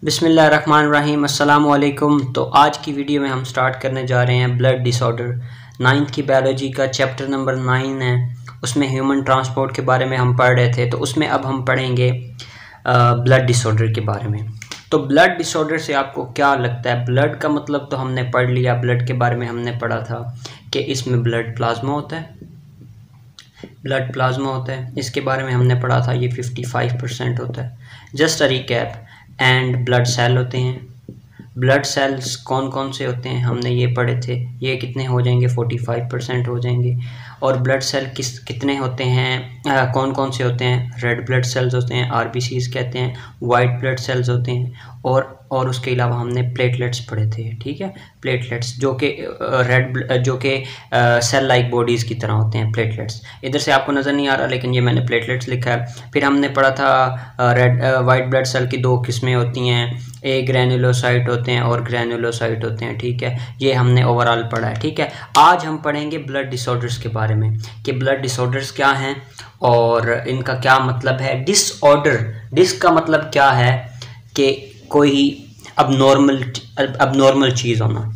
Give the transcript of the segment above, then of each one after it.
बिस्मिल्लाहिर्रहमानिर्रहीम अस्सलामु अलैकुम। तो आज की वीडियो में हम स्टार्ट करने जा रहे हैं ब्लड डिसऑर्डर। 9th की बायोलॉजी का चैप्टर नंबर 9 है, उसमें ह्यूमन ट्रांसपोर्ट के बारे में हम पढ़ रहे थे। तो उसमें अब हम पढ़ेंगे ब्लड डिसऑर्डर के बारे में। तो ब्लड डिसऑर्डर से आपको क्या लगता है? ब्लड का मतलब तो हमने पढ़ लिया, ब्लड के बारे में हमने पढ़ा था कि इसमें ब्लड प्लाज्मा होता है, ब्लड प्लाज्मा होता है, इसके बारे में हमने पढ़ा था। ये 55% होता है। Just a recap. And blood cell होते हैं। ब्लड सेल्स कौन कौन से होते हैं हमने ये पढ़े थे। ये कितने हो जाएंगे? 45% हो जाएंगे। और ब्लड सेल कितने होते हैं, कौन कौन से होते हैं? रेड ब्लड सेल्स होते हैं, आरबीसीज कहते हैं। वाइट ब्लड सेल्स होते हैं। और उसके अलावा हमने प्लेटलेट्स पढ़े थे, ठीक है। प्लेटलेट्स जो कि सेल लाइक बॉडीज़ की तरह होते हैं। प्लेटलेट्स इधर से आपको नज़र नहीं आ रहा, लेकिन ये मैंने प्लेटलेट्स लिखा है। फिर हमने पढ़ा था वाइट ब्लड सेल की दो किस्में होती हैं, एक ग्रैनुलोसाइट होते हैं और ग्रैनुलोसाइट होते हैं, ठीक है। ये हमने ओवरऑल पढ़ा है, ठीक है। आज हम पढ़ेंगे ब्लड डिसऑर्डर्स के बारे में कि ब्लड डिसऑर्डर्स क्या हैं और इनका क्या मतलब है। डिस का मतलब क्या है कि कोई अबनॉर्मल चीज़ होना,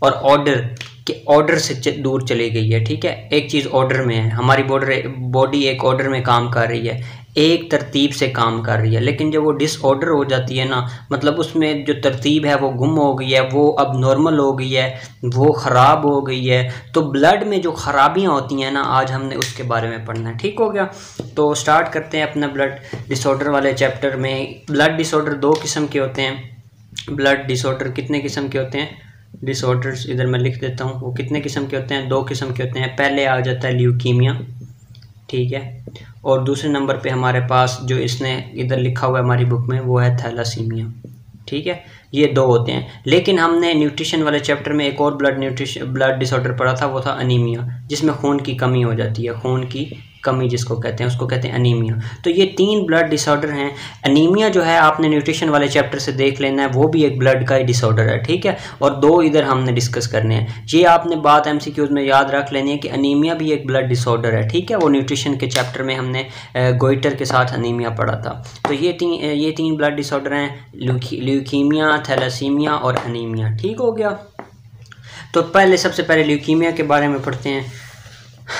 और ऑर्डर से दूर चली गई है, ठीक है। एक चीज़ ऑर्डर में है, हमारी बॉडी एक ऑर्डर में काम कर रही है, एक तरतीब से काम कर रही है। लेकिन जब वो डिसऑर्डर हो जाती है ना, मतलब उसमें जो तरतीब है वो गुम हो गई है, वो अब नॉर्मल हो गई है, वो ख़राब हो गई है। तो ब्लड में जो ख़राबियाँ होती हैं ना, आज हमने उसके बारे में पढ़ना है, ठीक हो गया। तो स्टार्ट करते हैं अपना ब्लड डिसऑर्डर वाले चैप्टर में। ब्लड डिसऑर्डर दो किस्म के होते हैं। ब्लड डिसऑर्डर कितने किस्म के होते हैं? डिसऑर्डर्स इधर मैं लिख देता हूँ, वो कितने किस्म के होते हैं? दो किस्म के होते हैं। पहले आ जाता है ल्यूकीमिया, ठीक है। और दूसरे नंबर पे हमारे पास जो इसने इधर लिखा हुआ है हमारी बुक में, वो है थैलासीमिया, ठीक है। ये दो होते हैं। लेकिन हमने न्यूट्रिशन वाले चैप्टर में एक और ब्लड डिसऑर्डर पढ़ा था, वो था अनीमिया, जिसमें खून की कमी हो जाती है। खून की कमी जिसको कहते हैं, उसको कहते हैं अनीमिया। तो ये 3 ब्लड डिसऑर्डर हैं। अनीमिया जो है आपने न्यूट्रिशन वाले चैप्टर से देख लेना है, वो भी एक ब्लड का ही डिसऑर्डर है, ठीक है। और दो इधर हमने डिस्कस करने हैं। ये आपने बात एमसीक्यूज में याद रख लेनी है कि अनीमिया भी एक ब्लड डिसऑर्डर है, ठीक है। वो न्यूट्रिशन के चैप्टर में हमने गोइटर के साथ अनीमिया पढ़ा था। तो ये तीन ब्लड डिसऑर्डर हैं, ल्यूकीमिया, थैलासीमिया और अनीमिया, ठीक हो गया। तो सबसे पहले ल्यूकीमिया के बारे में पढ़ते हैं।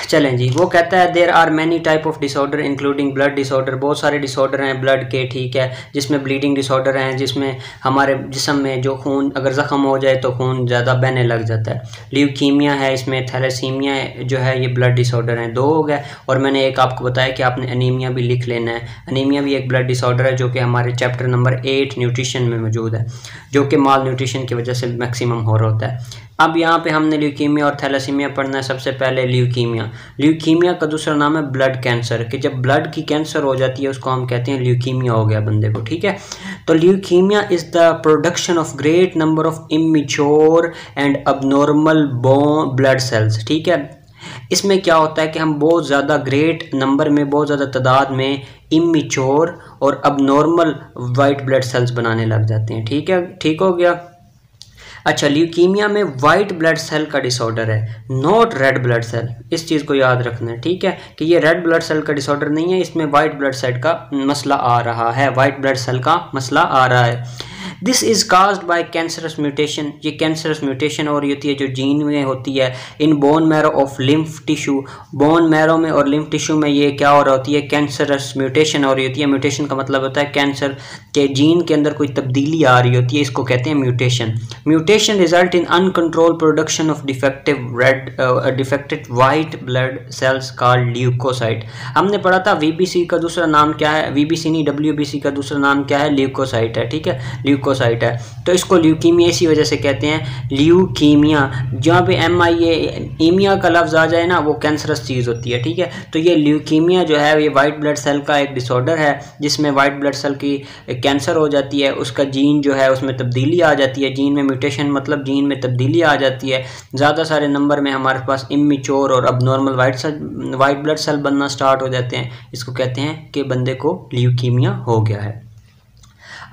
चलें जी। वो कहता है there are many type of disorder including blood disorder. बहुत सारे डिसऑर्डर हैं ब्लड के, ठीक है, जिसमें ब्लीडिंग डिसऑर्डर हैं, जिसमें हमारे जिस्म में जो खून अगर ज़ख्म हो जाए तो खून ज़्यादा बहने लग जाता है। ल्यूकीमिया है, इसमें थैलेसीमिया जो है, ये ब्लड डिसऑर्डर हैं। दो हो गए। और मैंने एक आपको बताया कि आपने अनीमिया भी लिख लेना है। अनीमिया भी एक ब्लड डिसऑर्डर है जो कि हमारे चैप्टर नंबर 8 न्यूट्रिशन में मौजूद है, जो कि माल न्यूट्रिशन की वजह से मैक्सिमम हो रहा होता है। अब यहाँ पे हमने ल्यूकीमिया और थैलेसीमिया पढ़ना है। सबसे पहले ल्यूकीमिया का दूसरा नाम है ब्लड कैंसर, कि जब ब्लड की कैंसर हो जाती है उसको हम कहते हैं ल्यूकीमिया हो गया बंदे को, ठीक है। तो leukaemia is the production of great number of immature and abnormal blood cells, ठीक है। इसमें क्या होता है कि हम बहुत ज़्यादा ग्रेट नंबर में, बहुत ज़्यादा तादाद में इमेच्योर और अबनॉर्मल वाइट ब्लड सेल्स बनाने लग जाते हैं, ठीक है, ठीक हो गया। अच्छा, ल्यूकीमिया में वाइट ब्लड सेल का डिसऑर्डर है, नॉट रेड ब्लड सेल। इस चीज़ को याद रखना है, ठीक है, कि ये रेड ब्लड सेल का डिसऑर्डर नहीं है, इसमें वाइट ब्लड सेल का मसला आ रहा है, वाइट ब्लड सेल का मसला आ रहा है। This is caused by cancerous mutation. ये कैंसरस म्यूटेशन हो रही होती है जो जीन में होती है। In bone marrow of lymph tissue, bone marrow में और लिम्फ टिश्यू में ये क्या हो रहा होती है? कैंसरस म्यूटेशन हो रही होती है। म्यूटेशन का मतलब होता है कैंसर के जीन के अंदर कोई तब्दीली आ रही होती है, इसको कहते हैं mutation. Mutation result in uncontrol production of defected white blood cells called leukocyte. हमने पढ़ा था वीबीसी का दूसरा नाम क्या है? वीबीसी नहीं, डब्ल्यूबीसी का दूसरा नाम क्या है? ल्यूकोसाइट है, ठीक है, ल्यूकोसाइट है। तो इसको ल्यूकीमिया इसी वजह से कहते हैं, ल्यूकीमिया। जहाँ पे एमिया का लफ्ज़ आ जाए ना, वो कैंसरस चीज़ होती है, ठीक है। तो ये ल्यूकीमिया जो है, ये वाइट ब्लड सेल का एक डिसऑर्डर है, जिसमें वाइट ब्लड सेल की कैंसर हो जाती है। उसका जीन जो है उसमें तब्दीली आ जाती है। जीन में म्यूटेशन मतलब जीन में तब्दीली आ जाती है। ज़्यादा सारे नंबर में हमारे पास इमेच्योर और अबनॉर्मल वाइट ब्लड सेल बनना स्टार्ट हो जाते हैं। इसको कहते हैं कि बंदे को ल्यूकीमिया हो गया है।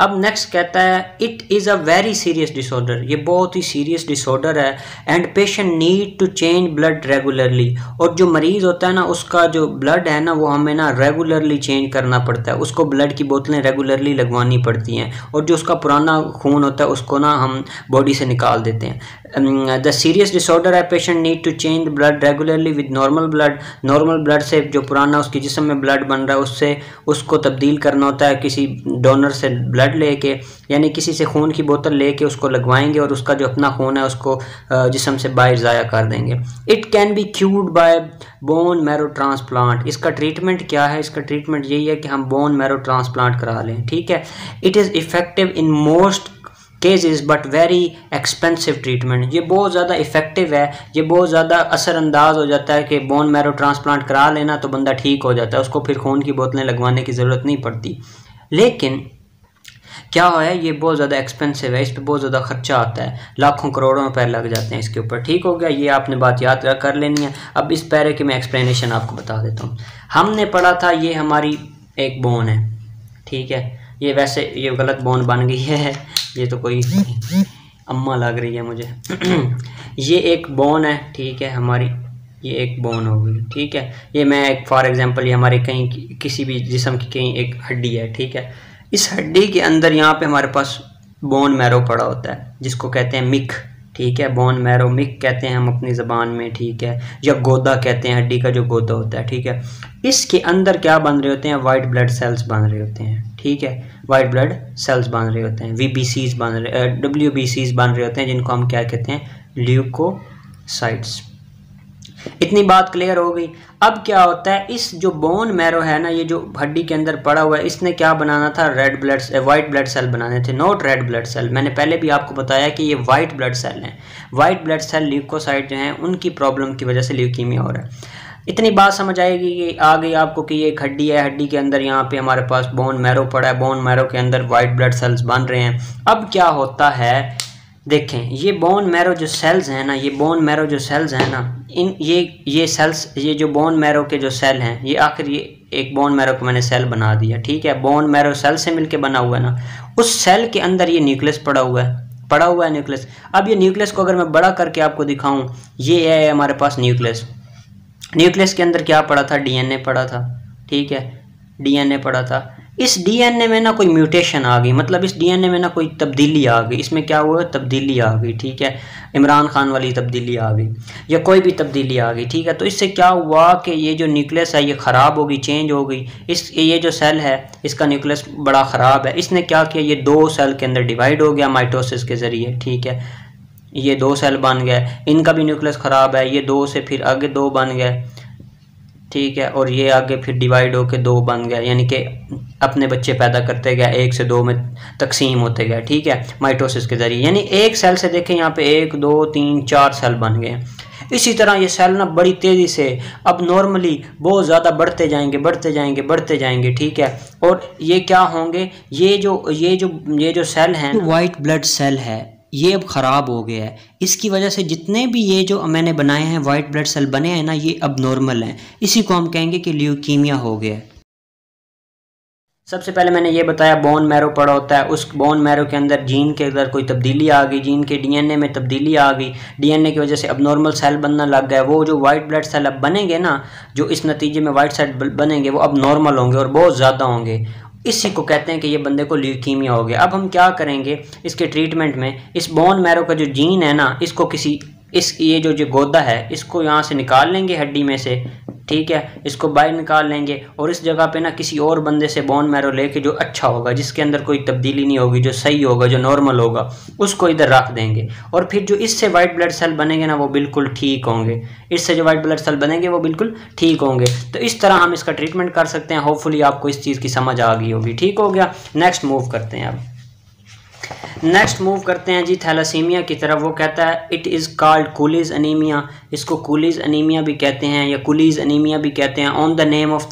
अब नेक्स्ट कहता है it is a very serious disorder, ये बहुत ही सीरियस डिसऑर्डर है, and patient need to change blood regularly, और जो मरीज़ होता है ना उसका जो ब्लड है ना वो हमें ना रेगुलरली चेंज करना पड़ता है, उसको ब्लड की बोतलें रेगुलरली लगवानी पड़ती हैं, और जो उसका पुराना खून होता है उसको ना हम बॉडी से निकाल देते हैं। द सीरियस डिसऑर्डर है, patient need to change blood regularly with normal blood, normal blood से जो पुराना उसके जिस्म में ब्लड बन रहा है उससे उसको तब्दील करना होता है किसी डोनर से ब्लड लेके, यानी किसी से खून की बोतल लेके उसको लगवाएंगे और उसका जो अपना खून है उसको जिस्म से बाहर ज़ाया कर देंगे। It can be cured bye bone marrow transplant, इसका ट्रीटमेंट क्या है? इसका ट्रीटमेंट यही है कि हम बोन मैरो ट्रांसप्लांट करा लें, ठीक है। It is effective in most cases but very expensive treatment, ये बहुत ज़्यादा इफेक्टिव है, ये बहुत ज़्यादा असरअंदाज हो जाता है कि बोन मैरो ट्रांसप्लांट करा लेना तो बंदा ठीक हो जाता है, उसको फिर खून की बोतलें लगवाने की ज़रूरत नहीं पड़ती। लेकिन क्या है, ये बहुत ज़्यादा एक्सपेंसिव है, इस पर बहुत ज़्यादा खर्चा आता है, लाखों करोड़ों रुपए लग जाते हैं इसके ऊपर, ठीक हो गया। ये आपने बात याद कर लेनी है। अब इस पैरे की मैं एक्सप्लेनेशन आपको बता देता हूँ। हमने पढ़ा था ये हमारी एक बोन है, ठीक है, ये वैसे ये गलत बोन बन गई है, ये तो कोई अम्मा लग रही है मुझे ये एक बोन है, ठीक है, हमारी ये एक बोन हो गई, ठीक है। ये मैं एक फॉर एग्जांपल ये हमारे कहीं किसी भी जिस्म की कहीं एक हड्डी है, ठीक है, इस हड्डी के अंदर यहाँ पे हमारे पास बोन मैरो पड़ा होता है जिसको कहते हैं मिक, ठीक है, बोन मैरो मिक कहते हैं हम अपनी ज़बान में, ठीक है, या गोदा कहते हैं, हड्डी का जो गोदा होता है, ठीक है। इसके अंदर क्या बन रहे होते हैं? वाइट ब्लड सेल्स बन रहे होते हैं, ठीक है, वाइट ब्लड सेल्स बन रहे होते हैं, VBCs बन रहे WBCs बन रहे होते हैं, जिनको हम क्या कहते हैं? ल्यूकोसाइट्स। इतनी बात क्लियर हो गई। अब क्या होता है, इस जो बोन मैरो है ना, ये जो हड्डी के अंदर पड़ा हुआ है, इसने क्या बनाना था? वाइट ब्लड सेल बनाने थे, नॉट रेड ब्लड सेल। मैंने पहले भी आपको बताया कि ये वाइट ब्लड सेल हैं, वाइट ब्लड सेल ल्यूकोसाइट जो हैं उनकी प्रॉब्लम की वजह से ल्यूकीमिया हो रहा है। इतनी बात समझ आएगी कि आ गई आपको कि ये एक हड्डी है, हड्डी के अंदर यहाँ पे हमारे पास बोन मैरो पड़ा है, बोन मैरो के अंदर वाइट ब्लड सेल्स बन रहे हैं। अब क्या होता है, देखें, ये बोन मैरो जो सेल्स हैं ना, ये बोन मैरो जो सेल्स हैं ना, ये सेल्स, ये जो बोन मैरो के जो सेल हैं, ये आखिर ये एक बोन मैरो को मैंने सेल बना दिया, ठीक है, बोन मैरो सेल से मिलके बना हुआ है ना, उस सेल के अंदर ये न्यूक्लियस पड़ा हुआ है न्यूक्लियस। अब ये न्यूक्लियस को अगर मैं बड़ा करके आपको दिखाऊं, ये है हमारे पास न्यूक्लियस। न्यूक्लियस के अंदर क्या पड़ा था? DNA पड़ा था, ठीक है, DNA पड़ा था। इस DNA में ना कोई म्यूटेशन आ गई, मतलब इस DNA में ना कोई तब्दीली आ गई, इसमें क्या हुआ? तब्दीली आ गई, ठीक है, इमरान खान वाली तब्दीली आ गई या कोई भी तब्दीली आ गई, ठीक है। तो इससे क्या हुआ कि ये जो न्यूक्लियस है ये ख़राब हो गई, चेंज हो गई। ये जो सेल है इसका न्यूक्लियस बड़ा ख़राब है, इसने क्या किया, ये 2 सेल के अंदर डिवाइड हो गया माइटोसिस के ज़रिए, ठीक है, ये 2 सेल बन गए, इनका भी न्यूक्लियस ख़राब है, ये 2 से फिर आगे 2 बन गए, ठीक है, और ये आगे फिर डिवाइड होके 2 बन गया, यानी कि अपने बच्चे पैदा करते गए, 1 से 2 में तकसीम होते गए, ठीक है, माइटोसिस के ज़रिए। यानी एक सेल से देखें यहाँ पे 1 2 3 4 सेल बन गए। इसी तरह ये सेल ना बड़ी तेज़ी से अब नॉर्मली बहुत ज़्यादा बढ़ते जाएंगे, ठीक है। और ये क्या होंगे, ये जो सेल हैं, वाइट ब्लड सेल है, ये अब ख़राब हो गया है। इसकी वजह से जितने भी ये जो मैंने बनाए हैं वाइट ब्लड सेल बने हैं ना, ये अब नॉर्मल हैं। इसी को हम कहेंगे कि ल्यूकीमिया हो गया। सबसे पहले मैंने ये बताया बोन मैरो पड़ा होता है, उस बोन मैरो के अंदर जीन के अंदर कोई तब्दीली आ गई, जीन के DNA में तब्दीली आ गई, DNA की वजह से अब नॉर्मल सेल बनना लग गया। वो जो वाइट ब्लड सेल अब बनेंगे ना, जो इस नतीजे में वाइट सेल बनेंगे, वो अब नॉर्मल होंगे और बहुत ज़्यादा होंगे। इसी को कहते हैं कि ये बंदे को ल्यूकीमिया हो गया। अब हम क्या करेंगे इसके ट्रीटमेंट में, इस बोन मैरो का जो जीन है ना, इसको ये जो गोदा है इसको यहाँ से निकाल लेंगे हड्डी में से, ठीक है, इसको बाहर निकाल लेंगे और इस जगह पे ना किसी और बंदे से बोन मैरो लेके जो अच्छा होगा, जिसके अंदर कोई तब्दीली नहीं होगी, जो सही होगा, जो नॉर्मल होगा, उसको इधर रख देंगे। और फिर जो इससे वाइट ब्लड सेल बनेंगे ना, वो बिल्कुल ठीक होंगे। इससे जो वाइट ब्लड सेल बनेंगे वो बिल्कुल ठीक होंगे। तो इस तरह हम इसका ट्रीटमेंट कर सकते हैं। होपफुली आपको इस चीज़ की समझ आ गई होगी, ठीक हो गया। नेक्स्ट मूव करते हैं जी थैलासीमिया की तरफ। वो कहता है it is called Cooley's anemia, इसको कूलीज अनीमिया भी कहते हैं या कूलीज अनीमिया भी कहते हैं, on the name of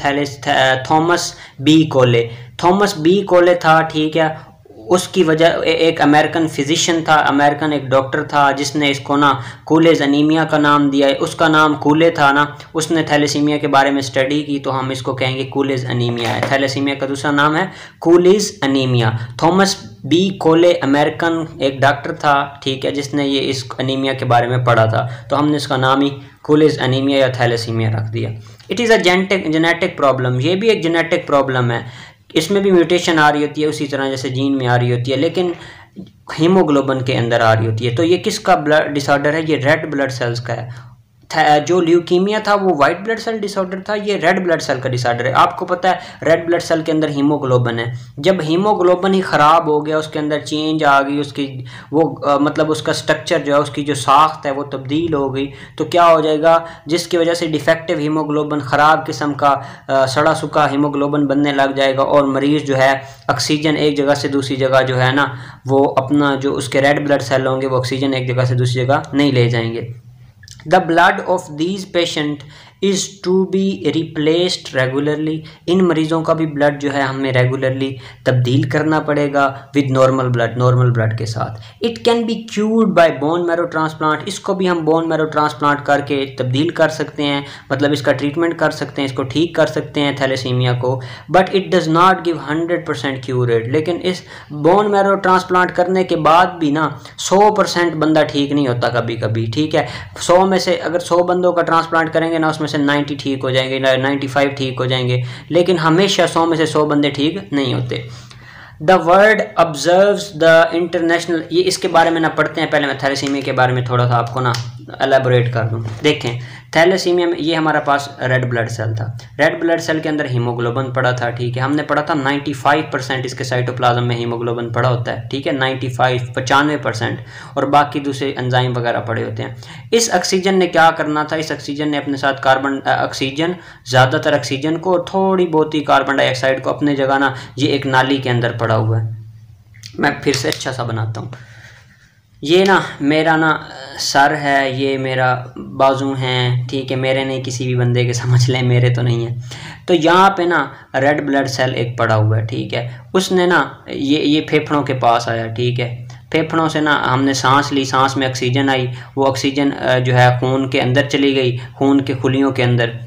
Thomas B Cooley. Thomas B Cooley था, ठीक है, उसकी वजह एक अमेरिकन फिजिशियन था, अमेरिकन एक डॉक्टर था जिसने इसको ना कूलेज अनीमिया का नाम दिया है। उसका नाम कूले था ना, उसने थैलेसीमिया के बारे में स्टडी की तो हम इसको कहेंगे कूलेज अनीमिया है। थैलेसीमिया का दूसरा नाम है कूलेज अनीमिया। थॉमस बी कोले अमेरिकन एक डॉक्टर था, ठीक है, जिसने ये इस अनीमिया के बारे में पढ़ा था, तो हमने इसका नाम ही कूलेज अनीमिया या थैलेसीमिया रख दिया। It is a genetic problem, ये भी एक जेनेटिक प्रॉब्लम है, इसमें भी म्यूटेशन आ रही होती है उसी तरह जैसे जीन में आ रही होती है, लेकिन हीमोग्लोबिन के अंदर आ रही होती है। तो ये किसका ब्लड डिसऑर्डर है? ये रेड ब्लड सेल्स का है। जो ल्यूकीमिया था वो वाइट ब्लड सेल डिसऑर्डर था, ये रेड ब्लड सेल का डिसऑर्डर है। आपको पता है रेड ब्लड सेल के अंदर हीमोग्लोबिन है, जब हीमोग्लोबिन ही ख़राब हो गया, उसके अंदर चेंज आ गई, उसकी वो मतलब उसका स्ट्रक्चर जो है, उसकी जो साख्त है वो तब्दील हो गई, तो क्या हो जाएगा, जिसकी वजह से डिफेक्टिव हीमोग्लोबिन, ख़राब किस्म का सड़ा सूखा हीमोग्लोबिन बनने लग जाएगा और मरीज़ जो है ऑक्सीजन एक जगह से दूसरी जगह जो है ना, वो अपना जो उसके रेड ब्लड सेल होंगे वो ऑक्सीजन एक जगह से दूसरी जगह नहीं ले जाएंगे। The blood of these patients is to be replaced regularly। इन मरीज़ों का भी ब्लड जो है हमें रेगुलरली तब्दील करना पड़ेगा विद नॉर्मल ब्लड के साथ। It can be cured bye bone marrow transplant, इसको भी हम बोन मैरो ट्रांसप्लांट करके तब्दील कर सकते हैं, मतलब इसका ट्रीटमेंट कर सकते हैं, इसको ठीक कर सकते हैं थैलेसीमिया को। But it does not give 100% cure rate, लेकिन इस बोन मैरो ट्रांसप्लांट करने के बाद भी ना 100% बंदा ठीक नहीं होता कभी कभी, ठीक है। 100 में से अगर 100 बंदों का ट्रांसप्लांट करेंगे ना, उसमें से 90 ठीक हो जाएंगे, 95 ठीक हो जाएंगे, लेकिन हमेशा 100 में से 100 बंदे ठीक नहीं होते। The world observes the international, ये इसके बारे में ना पढ़ते हैं, पहले मैं थैलेसीमिया के बारे में थोड़ा सा आपको ना एलेबोरेट कर दूं। देखें थैलेसीमिया में ये हमारा पास रेड ब्लड सेल था, रेड ब्लड सेल के अंदर हीमोग्लोबिन पड़ा था, ठीक है, हमने पढ़ा था 95% इसके साइटोप्लाज्म में हीमोग्लोबिन पड़ा होता है, ठीक है, 95% और बाकी दूसरे एंजाइम वगैरह पड़े होते हैं। इस ऑक्सीजन ने क्या करना था, इस ऑक्सीजन ने अपने साथ ऑक्सीजन, ज़्यादातर ऑक्सीजन को, थोड़ी बहुत ही कार्बन डाइऑक्साइड को अपने जगह ना, ये एक नाली के अंदर पड़ा हुआ है। मैं फिर से अच्छा सा बनाता हूँ। ये ना मेरा ना सर है, ये मेरा बाजू हैं, ठीक है, मेरे नहीं किसी भी बंदे के, समझ लें मेरे तो नहीं है। तो यहाँ पे ना रेड ब्लड सेल एक पड़ा हुआ है, ठीक है, उसने ना ये फेफड़ों के पास आया, ठीक है, फेफड़ों से ना हमने सांस ली, सांस में ऑक्सीजन आई, वो ऑक्सीजन जो है खून के अंदर चली गई, खून के खुलियों के अंदर,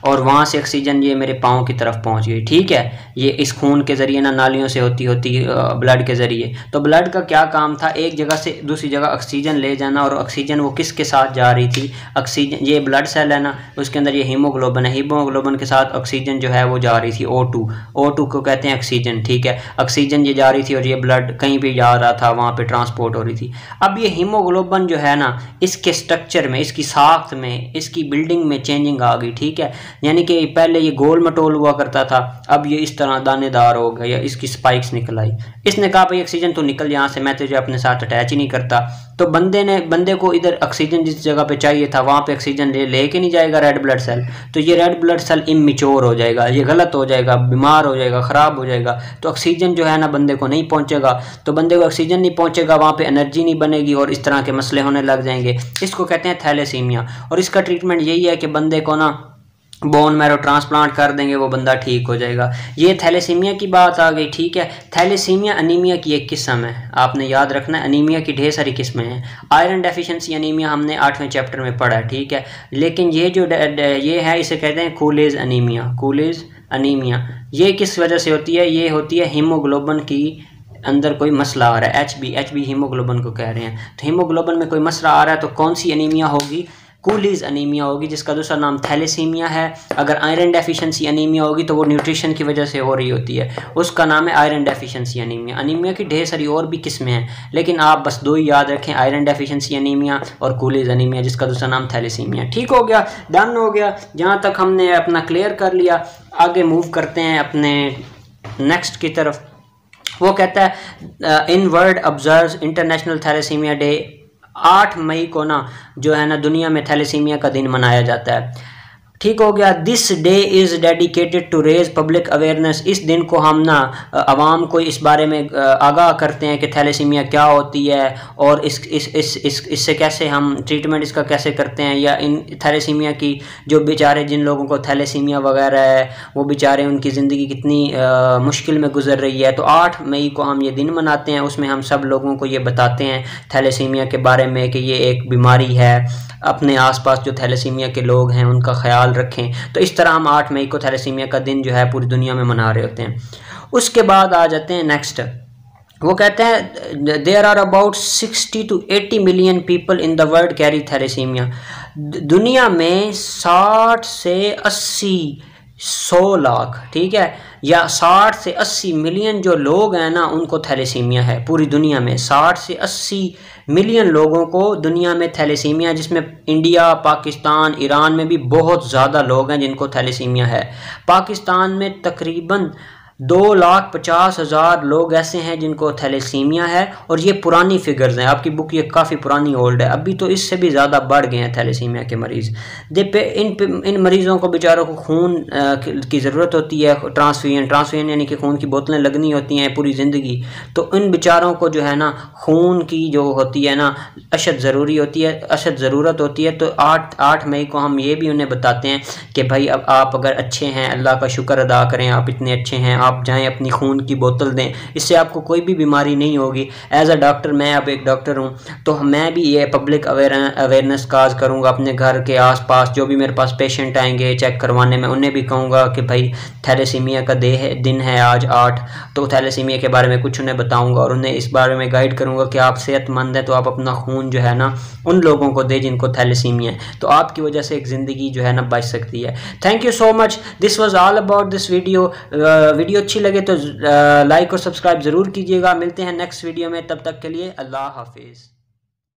और वहाँ से ऑक्सीजन ये मेरे पाँव की तरफ पहुँच गई, ठीक है। ये इस खून के ज़रिए ना नालियों से होती ब्लड के ज़रिए। तो ब्लड का क्या काम था, एक जगह से दूसरी जगह ऑक्सीजन ले जाना, और ऑक्सीजन वो किसके साथ जा रही थी, ऑक्सीजन, ये ब्लड सेल है ना, उसके अंदर ये हीमोग्लोबिन है, हीमोग्लोबिन के साथ ऑक्सीजन जो है वो जा रही थी, O2 को कहते हैं ऑक्सीजन, ठीक है, ऑक्सीजन ये जा रही थी और ये ब्लड कहीं भी जा रहा था, वहाँ पर ट्रांसपोर्ट हो रही थी। अब ये हीमोग्लोबिन जो है ना, इसके स्ट्रक्चर में, इसकी साख्त में, इसकी बिल्डिंग में चेंजिंग आ गई, ठीक है, यानी कि पहले ये गोल मटोल हुआ करता था, अब ये इस तरह दानेदार हो गया, या इसकी स्पाइक्स निकल आई। इसने कहा भाई ऑक्सीजन तो निकल यहाँ से, मैं तुझे अपने साथ अटैच ही नहीं करता। तो बंदे को इधर ऑक्सीजन जिस जगह पे चाहिए था वहाँ पे ऑक्सीजन लेके नहीं जाएगा रेड ब्लड सेल, तो ये रेड ब्लड सेल इमेच्योर हो जाएगा, ये गलत हो जाएगा, बीमार हो जाएगा, ख़राब हो जाएगा। तो ऑक्सीजन जो है ना बंदे को नहीं पहुँचेगा, तो बंदे को ऑक्सीजन नहीं पहुँचेगा, वहाँ पर एनर्जी नहीं बनेगी और इस तरह के मसले होने लग जाएंगे। इसको कहते हैं थैलेसीमिया, और इसका ट्रीटमेंट यही है कि बंदे को ना बोन मैरो ट्रांसप्लांट कर देंगे, वो बंदा ठीक हो जाएगा। ये थैलेसीमिया की बात आ गई, ठीक है। थैलेसीमिया अनीमिया की एक किस्म है, आपने याद रखना है, अनीमिया की ढेर सारी किस्में हैं। आयरन डेफिशिएंसी अनीमिया हमने 8वें चैप्टर में पढ़ा है, ठीक है, लेकिन ये जो ये है इसे कहते हैं कूलेज अनीमिया। ये किस वजह से होती है, ये होती है हीमोग्लोबिन की अंदर कोई मसला आ रहा है, HB हीमोग्लोबिन को कह रहे हैं। तो हीमोग्लोबिन में कोई मसला आ रहा है तो कौन सी अनीमिया होगी, कूलीज अनीमिया होगी, जिसका दूसरा नाम थैलेसीमिया है। अगर आयरन डेफिशिएंसी अनीमिया होगी तो वो न्यूट्रिशन की वजह से हो रही होती है, उसका नाम है आयरन डेफिशिएंसी अनीमिया। अनीमिया की ढेर सारी और भी किस्में हैं, लेकिन आप बस दो ही याद रखें, आयरन डेफिशिएंसी अनीमिया और कूलीज अनीमिया, जिसका दूसरा नाम थैलेसीमिया। ठीक हो गया, डन हो गया, जहाँ तक हमने अपना क्लियर कर लिया। आगे मूव करते हैं अपने नेक्स्ट की तरफ। वो कहता है in world observes international thalassemia day. 8 मई को ना जो है ना दुनिया में थैलेसीमिया का दिन मनाया जाता है। ठीक हो गया। This day is dedicated to raise public awareness. इस दिन को हम ना आवाम को इस बारे में आगाह करते हैं कि थैलेसीमिया क्या होती है और इससे कैसे हम ट्रीटमेंट इसका कैसे करते हैं, या इन थैलेसीमिया की जो बेचारे जिन लोगों को थैलेसीमिया वगैरह है वो बेचारे उनकी ज़िंदगी कितनी मुश्किल में गुजर रही है। तो 8 मई को हम ये दिन मनाते हैं, उसमें हम सब लोगों को ये बताते हैं थैलेसीमिया के बारे में कि ये एक बीमारी है, अपने आसपास जो थैलेसीमिया के लोग हैं उनका ख्याल रखें। तो इस तरह हम 8 मई को थैलेसीमिया का दिन जो है पूरी दुनिया में मना रहे होते हैं। उसके बाद आ जाते हैं नेक्स्ट, वो कहते हैं there are about 60 to 80 million people in the world carry thalassemia. दुनिया में 60 से 80 100 लाख, ठीक है, या 60 से 80 मिलियन जो लोग हैं ना उनको थैलेसीमिया है पूरी दुनिया में। 60 से 80 मिलियन लोगों को दुनिया में थैलेसीमिया, जिसमें इंडिया, पाकिस्तान, ईरान में भी बहुत ज़्यादा लोग हैं जिनको थैलेसीमिया है। पाकिस्तान में तकरीबन 2,50,000 लोग ऐसे हैं जिनको थैलेसीमिया है, और ये पुरानी फिगर्स हैं, आपकी बुक ये काफ़ी पुरानी ओल्ड है, अभी तो इससे भी ज़्यादा बढ़ गए हैं थैलेसीमिया के मरीज़। इन मरीज़ों को बेचारों को खून की ज़रूरत होती है, ट्रांसफ्यूजन यानी कि खून की बोतलें लगनी होती हैं पूरी ज़िंदगी। तो इन बेचारों को जो है ना खून की जो होती है ना अशद ज़रूरी होती है, अशद ज़रूरत होती है। तो 8 मई को हम ये भी उन्हें बताते हैं कि भाई अब आप अगर अच्छे हैं, अल्लाह का शुक्र अदा करें, आप इतने अच्छे हैं, आप जाएं अपनी खून की बोतल दें, इससे आपको कोई भी बीमारी नहीं होगी। एज अ डॉक्टर, मैं अब एक डॉक्टर हूं, तो मैं भी ये पब्लिक अवेयरनेस काज करूंगा अपने घर के आसपास। जो भी मेरे पास पेशेंट आएंगे चेक करवाने में, उन्हें भी कहूँगा कि भाई थैलेसीमिया का दिन है आज 8, तो थैलेसीमिया के बारे में कुछ उन्हें बताऊँगा और उन्हें इस बारे में गाइड करूँगा कि आप सेहतमंद हैं तो आप अपना खून जो है ना उन लोगों को दें जिनको थैलेसीमिया है, तो आपकी वजह से एक ज़िंदगी जो है ना बच सकती है। Thank you so much, this was all about this video. Video अच्छी लगे तो लाइक और सब्सक्राइब ज़रूर कीजिएगा। मिलते हैं नेक्स्ट वीडियो में, तब तक के लिए अल्लाह हाफिज़।